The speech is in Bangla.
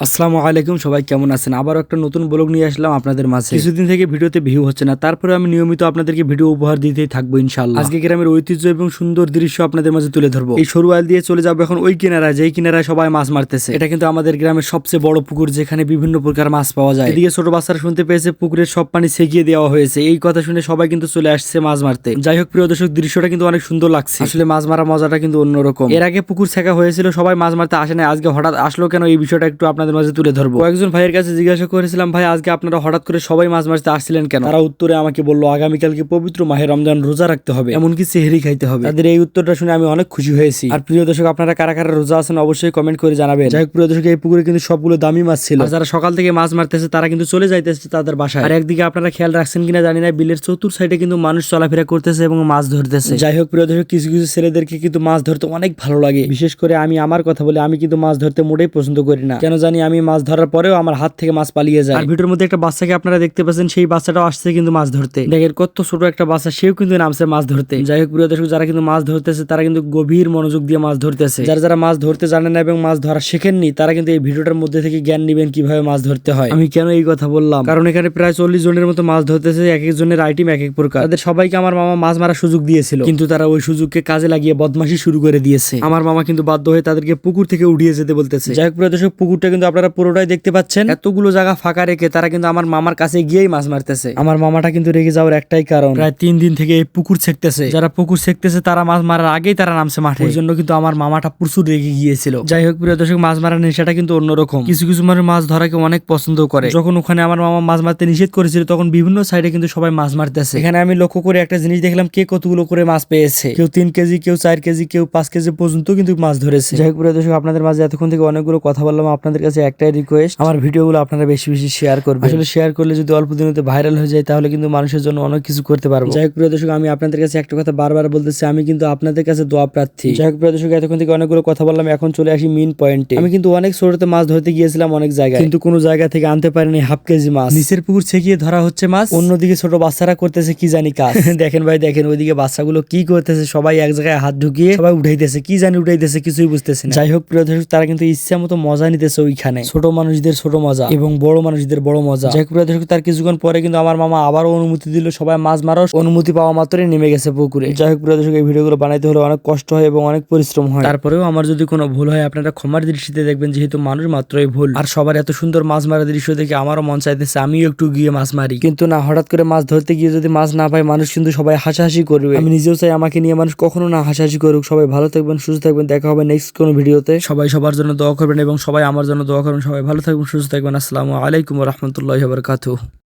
আসসালামু আলাইকুম, সবাই কেমন আছেন? আবারও একটা নতুন ব্লগ নিয়ে আসলাম আপনাদের মাঝে। কিছুদিন থেকে ভিডিওতে ভিউ হচ্ছে না, তারপরে আমি নিয়মিত আপনাদেরকে ভিডিও উপহার দিতেই থাকবো ইনশাআল্লাহ। আজকে গ্রামের ঐতিহ্য এবং সুন্দর দৃশ্য আপনাদের মাঝে তুলে ধরবো। এই সরু আল দিয়ে চলে যাবো এখন ওই কিনারায়, যেই কিনারায় সবাই মাছ মারতেছে। এটা কিন্তু আমাদের গ্রামের সবচেয়ে বড় পুকুর, যেখানে বিভিন্ন প্রকার মাছ পাওয়া যায়। এদিকে ছোট বাচ্চারা শুনতে পেয়েছে পুকুরের সব পানি ছেঁকিয়ে দেওয়া হয়েছে। এই কথা শুনে সবাই কিন্তু চলে আসছে মাছ মারতে। যাই হোক প্রিয় দর্শক, দৃশ্যটা কিন্তু অনেক সুন্দর লাগছে। আসলে মাছ মারা মজাটা কিন্তু অন্যরকম। এর আগে পুকুর ছেঁকা হয়েছিল, সবাই মাছ মারতে আসে না, আজকে হঠাৎ আসলো কেন, এই বিষয়টা একটু আপনাদের মাঝে তুলে ধরবো। কয়েকজন ভাইয়ের কাছে জিজ্ঞাসা করেছিলাম, ভাই আজকে আপনারা হঠাৎ করে সবাই মাছ মারতে আসছিলেন কেন? তারা উত্তরে আমাকে বললো, আগামীকালকে পবিত্র মাহে রমজান রোজা রাখতে হবে, এমনকি সেহরি খাইতে হবে। তাদের এই উত্তরটা শুনে আমি অনেক খুশি হয়েছি। আর প্রিয় দর্শক, আপনারা কারা কারা রোজা আছেন অবশ্যই কমেন্ট করে জানাবেন। যাই হোক প্রিয় দর্শক, এই পুকুরে কিন্তু সবগুলো দামি মাছ ছিল। আর যারা সকাল থেকে মাছ মারতেছে তারা কিন্তু চলে যাইতেছে তাদের বাসায়। আর একদিকে আপনারা খেয়াল রাখছেন কিনা জানি না, বিলের চতুর সাইডে কিন্তু মানুষ চলাফেরা করতেছে এবং মাছ ধরতেছে। যাই হোক প্রিয় দর্শক, কিছু কিছু ছেলেদেরকে কিন্তু মাছ ধরতে অনেক ভালো লাগে। বিশেষ করে আমি আমার কথা বলি, আমি কিন্তু মাছ ধরতে মোটেই পছন্দ করি না। কেন জানি, আমি মাছ ধরার পরেও আমার হাত থেকে মাছ পালিয়ে যায়। আর ভিডিওর মধ্যে একটা বাচ্চাকে আপনারা দেখতে পাচ্ছেন, সেই বাচ্চাটাও আসছে কিন্তু মাছ ধরতে। দেখেন কত ছোট একটা বাচ্চা, সেও কিন্তু নামছে মাছ ধরতে। যাই হোক প্রিয় দর্শক, যারা কিন্তু মাছ ধরতেছে তারা কিন্তু গভীর মনোযোগ দিয়ে মাছ ধরতেছে। যারা যারা মাছ ধরতে জানেন না এবং মাছ ধরা শেখেননি, তারা কিন্তু এই ভিডিওটার মধ্যে থেকে জ্ঞান নেবেন কিভাবে মাছ ধরতে হয়। আমি কেন এই কথা বললাম, কারণ এখানে প্রায় 40 জনের মতো মাছ ধরতেছে, এক একজনের আইটেম এক এক প্রকার। তাদের সবাইকে আমার মামা মাছ মারার সুযোগ দিয়েছিল, কিন্তু তারা ওই সুযোগকে কাজে লাগিয়ে বদমাশি শুরু করে দিয়েছে। আমার মামা কিন্তু বাধ্য হয়ে তাদেরকে পুকুর থেকে উঠিয়ে যেতে বলতেছে। যাই হোক প্রিয় দর্শক, পুকুরটা কিন্তু আপনারা পুরোটাই দেখতে পাচ্ছেন। এতগুলো জায়গা ফাঁকা রেখে তারা কিন্তু আমার মামার কাছে গিয়েই মাছ মারতেছে। আমার মামাটা কিন্তু রেগে যাওয়ার একটাই কারণ, প্রায় 3 দিন থেকে এই পুকুর ছেঁকতেছে। যারা পুকুর ছেঁকতেছে তারা মাছ মারার আগেই তারা নামছে মাঠে, ওই জন্য কিন্তু আমার মামাটা প্রচুর রেগে গিয়েছিল। যাই হোক প্রিয় দর্শক, মাছ মারার নেশাটা কিন্তু অন্যরকম। কিছু কিছু মানুষ মাছ ধরাকে অনেক পছন্দ করে। যখন ওখানে আমার মামা মাছ মারতে নিষেধ করেছিল, তখন বিভিন্ন সাইডে কিন্তু সবাই মাছ মারতেছে। এখানে আমি লক্ষ্য করে একটা জিনিস দেখলাম, কে কতগুলো করে মাছ পেয়েছে। কেউ 3 কেজি, কেউ 4 কেজি, কেউ 5 কেজি পর্যন্ত কিন্তু মাছ ধরেছে। যাই হোক প্রিয় দর্শক, আপনাদের মাঝে এতক্ষণ থেকে অনেকগুলো কথা বললাম। আপনাদের কাছে একটাই রিকোয়েস্ট, আমার ভিডিওগুলো আপনারা বেশি বেশি শেয়ার করবেন। আসলে শেয়ার করলে যদি অল্প দিনতে ভাইরাল হয়ে যায়, তাহলে কিন্তু মানুষের জন্য অনেক কিছু করতে পারবো। যাই হোক প্রিয় দর্শক, আমি আপনাদের কাছে একটা কথা বারবার বলতেছি, আমি কিন্তু আপনাদের কাছে দোয়া প্রার্থী। যাই হোক প্রিয় দর্শক, এতক্ষণ থেকে অনেকগুলো কথা বললাম, এখন চলে আসি মেইন পয়েন্টে। আমি কিন্তু অনেক ছোটতে মাছ ধরতে গিয়েছিলাম অনেক জায়গায়, কিন্তু কোনো জায়গা থেকে আনতে পারিনি হাফ কেজি মাছ। নিচের পুকুর ছেঁকিয়ে ধরা হচ্ছে মাছ, অন্যদিকে ছোট বাচ্চারা করতেছে কি জানি কাজ। দেখেন ভাই দেখেন, ওইদিকে বাচ্চাগুলো কি করতেছে, সবাই এক জায়গায় হাত ঢুকিয়ে সবাই উঠাইতেছে, কি জানি উঠাইতেছে, কিছুই বুঝতেছে না। যাই হোক প্রিয় দর্শক, তারা কিন্তু ইচ্ছা মতো মজা নিতেছে ওইখানে। ছোট মানুষদের ছোট মজা এবং বড় মানুষদের বড় মজা। যাই হোক প্রিয় দর্শক, তার কিছুক্ষণ পরে কিন্তু আমার মামা আবারও অনুমতি দিল, সবাই মাছ মারার অনুমতি পাওয়া মাত্রই নেমে গেছে পুকুরে। যাই হোক প্রিয় দর্শক, এই ভিডিওগুলো বানাইতে হলে অনেক কষ্ট হয় এবং অনেক পরিশ্রম হয়। তারপরেও আমার যদি কোনো ভুল হয়, আপনারা ক্ষমার দৃষ্টিতে দেখবেন, যেহেতু মানুষ মাত্রই ভুল। আর সবার এত সুন্দর মাছ মারার দৃশ্য দেখে আমারও মন চাইতেছে আমিও একটু গিয়ে মাছ মারি, কিন্তু না, হঠাৎ করে মাছ ধরতে গিয়ে যদি মাছ না পাই, মানুষ কিন্তু সবাই হাসাহাসি করবে। আমি নিজেও চাই আমাকে নিয়ে মানুষ কখনো না হাসাহাসি করুক। সবাই ভালো থাকবেন, সুস্থ থাকবেন, দেখা হবে নেক্সট কোনো ভিডিওতে। সবাই সবার জন্য দোয়া করবেন এবং সবাই আমার জন্য দোয়া করবেন। সবাই ভালো থাকবেন, সুস্থ থাকবেন। আসসালামু আলাইকুম ওয়া রাহমাতুল্লাহি ওয়া বারাকাতুহু।